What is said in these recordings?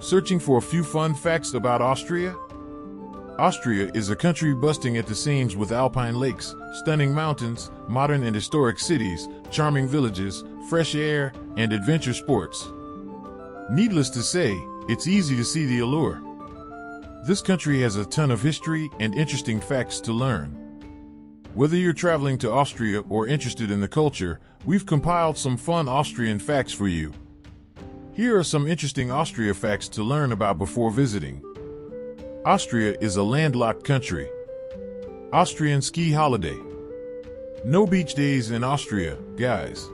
Searching for a few fun facts about Austria? Austria is a country busting at the seams with alpine lakes, stunning mountains, modern and historic cities, charming villages, fresh air, and adventure sports. Needless to say, it's easy to see the allure. This country has a ton of history and interesting facts to learn. Whether you're traveling to Austria or interested in the culture, we've compiled some fun Austrian facts for you. Here are some interesting Austria facts to learn about before visiting. Austria is a landlocked country. Austrian ski holiday. No beach days in Austria, guys.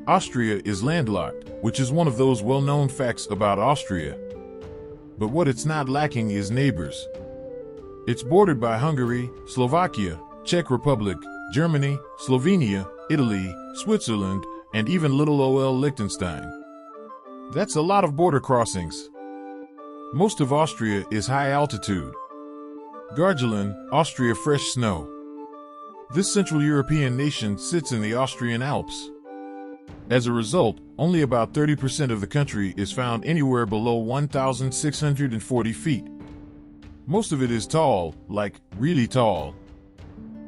Austria is landlocked, which is one of those well-known facts about Austria. But what it's not lacking is neighbors. It's bordered by Hungary, Slovakia, Czech Republic, Germany, Slovenia, Italy, Switzerland, and even little ol Liechtenstein. That's a lot of border crossings. Most of Austria is high altitude. Gargelen, Austria fresh snow. This Central European nation sits in the Austrian Alps. As a result, only about 30% of the country is found anywhere below 1,640 feet. Most of it is tall, like really tall.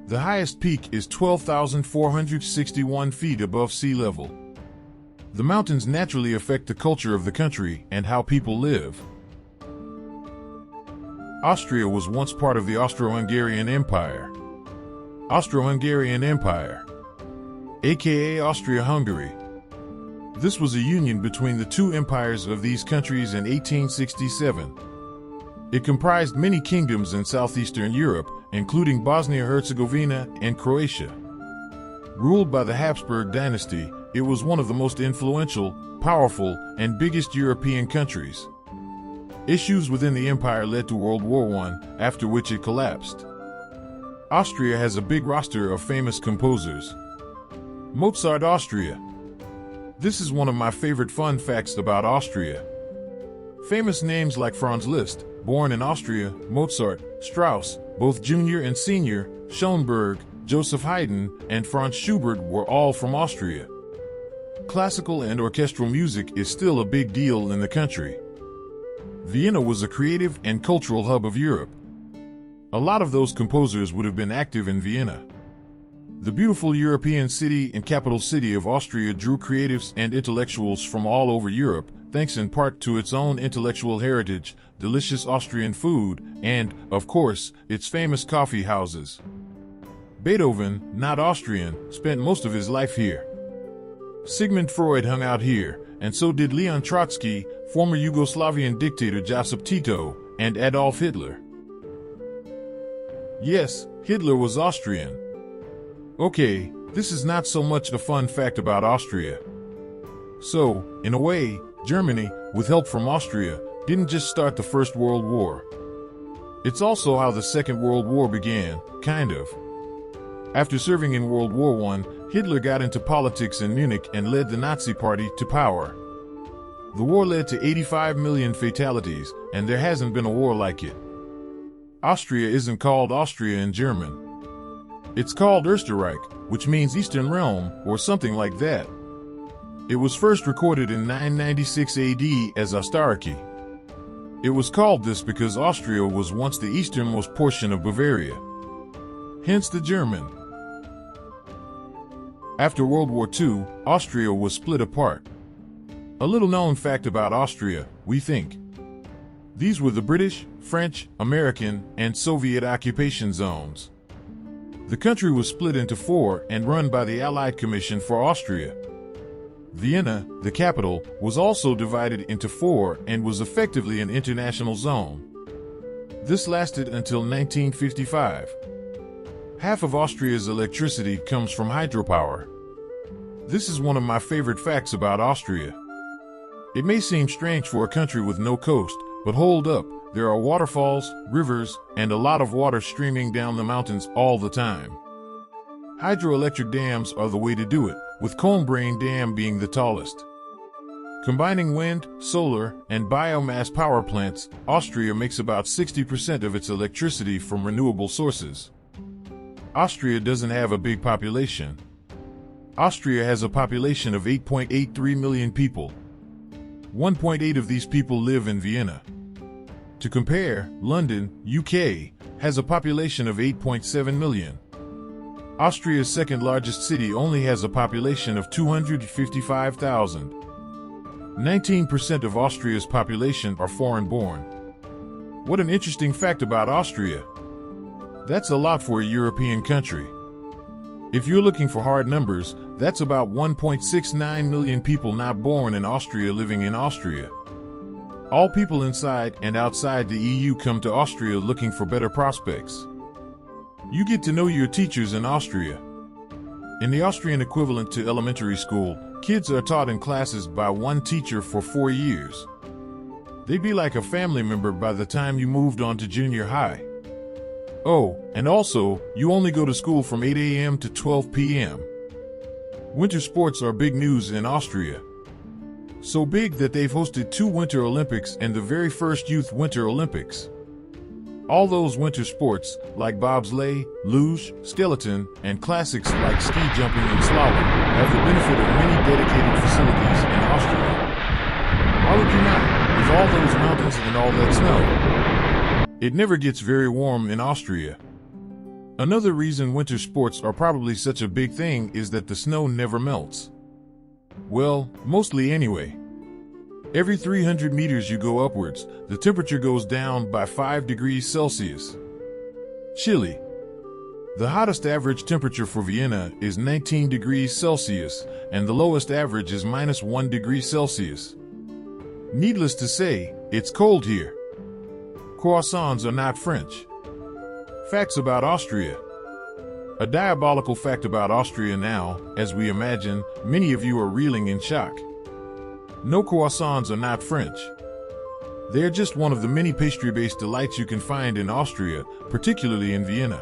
The highest peak is 12,461 feet above sea level. The mountains naturally affect the culture of the country and how people live. Austria was once part of the Austro-Hungarian Empire. Austro-Hungarian Empire, aka AustriaHungary. This was a union between the two empires of these countries in 1867. It comprised many kingdoms in southeastern Europe, including Bosnia-Herzegovina and Croatia. Ruled by the Habsburg dynasty, it was one of the most influential, powerful, and biggest European countries. Issues within the empire led to World War I, after which it collapsed. Austria has a big roster of famous composers. Mozart, Austria. This is one of my favorite fun facts about Austria. Famous names like Franz Liszt, born in Austria, Mozart, Strauss, both junior and senior, Schoenberg, Joseph Haydn, and Franz Schubert were all from Austria. Classical and orchestral music is still a big deal in the country. Vienna was a creative and cultural hub of Europe. A lot of those composers would have been active in Vienna. The beautiful European city and capital city of Austria drew creatives and intellectuals from all over Europe, thanks in part to its own intellectual heritage, delicious Austrian food, and, of course, its famous coffee houses. Beethoven, not Austrian, spent most of his life here. Sigmund Freud hung out here, and so did Leon Trotsky, former Yugoslavian dictator Josip Tito, and Adolf Hitler. Yes, Hitler was Austrian. Okay, this is not so much a fun fact about Austria. So, in a way, Germany, with help from Austria, didn't just start the First World War. It's also how the Second World War began, kind of. After serving in World War I, Hitler got into politics in Munich and led the Nazi Party to power. The war led to 85 million fatalities, and there hasn't been a war like it. Austria isn't called Austria in German. It's called Österreich, which means Eastern Realm, or something like that. It was first recorded in 996 AD as Ostariki. It was called this because Austria was once the easternmost portion of Bavaria. Hence the German. After World War II, Austria was split apart. A little-known fact about Austria, we think. These were the British, French, American, and Soviet occupation zones. The country was split into four and run by the Allied Commission for Austria. Vienna, the capital, was also divided into four and was effectively an international zone. This lasted until 1955. Half of Austria's electricity comes from hydropower. This is one of my favorite facts about Austria. It may seem strange for a country with no coast, but hold up, there are waterfalls, rivers, and a lot of water streaming down the mountains all the time. Hydroelectric dams are the way to do it, with Kolmbrain Dam being the tallest. Combining wind, solar, and biomass power plants, Austria makes about 60% of its electricity from renewable sources. Austria doesn't have a big population. Austria has a population of 8.83 million people. 1.8 of these people live in Vienna. To compare, London, UK, has a population of 8.7 million. Austria's second largest city only has a population of 255,000. 19% of Austria's population are foreign-born. What an interesting fact about Austria. That's a lot for a European country. If you're looking for hard numbers, that's about 1.69 million people not born in Austria living in Austria. All people inside and outside the EU come to Austria looking for better prospects. You get to know your teachers in Austria. In the Austrian equivalent to elementary school, kids are taught in classes by one teacher for 4 years. They'd be like a family member by the time you moved on to junior high. Oh, and also, you only go to school from 8 a.m. to 12 p.m. Winter sports are big news in Austria. So big that they've hosted 2 Winter Olympics and the very first Youth Winter Olympics. All those winter sports, like bobsleigh, luge, skeleton, and classics like ski jumping and slalom, have the benefit of many dedicated facilities in Austria. Why would you not, with all those mountains and all that snow? It never gets very warm in Austria. Another reason winter sports are probably such a big thing is that the snow never melts. Well, mostly anyway. Every 300 meters you go upwards, the temperature goes down by 5 degrees Celsius. Chilly. The hottest average temperature for Vienna is 19 degrees Celsius, and the lowest average is -1 degree Celsius. Needless to say, it's cold here. Croissants are not French. Facts about Austria. A diabolical fact about Austria now, as we imagine, many of you are reeling in shock. No, croissants are not French. They're just one of the many pastry-based delights you can find in Austria, particularly in Vienna.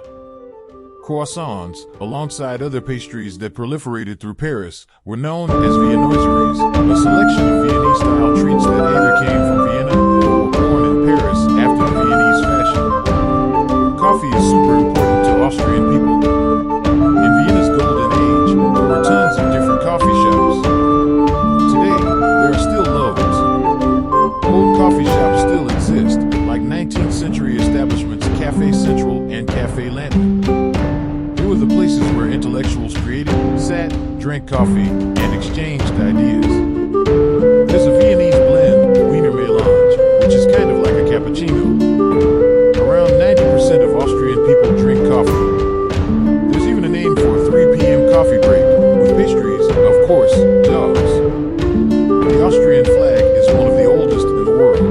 Croissants, alongside other pastries that proliferated through Paris, were known as viennoiseries, a selection of Viennese-style treats that either came from Vienna or were born in Paris after the Viennese fashion. Coffee is super important to Austrian people. In Vienna's golden age, there were tons of different coffee shops. Today, there are still loads. Old coffee shops still exist, like 19th century establishments Café Central and Café Landman. They were the places where intellectuals created, sat, drank coffee, and exchanged ideas. There's a Viennese blend, Wiener Melange, which is kind of like a cappuccino. Around 90% of Austrian people drink coffee. There's even a name for a 3 p.m. coffee break, with pastries, of course, dogs. The Austrian flag is one of the oldest in the world.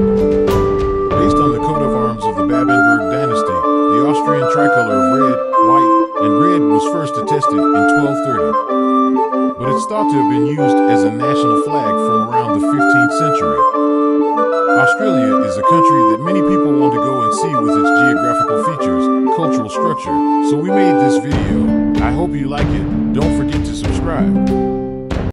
Based on the coat of arms of the Babenberg dynasty, the Austrian tricolor of red, white, and red was first attested in 1230. But it's thought to have been used as a national flag from around the 15th century. Australia is a country that many people want to go and see with its geographical features, cultural structure, so we made this video. I hope you like it. Don't forget to subscribe.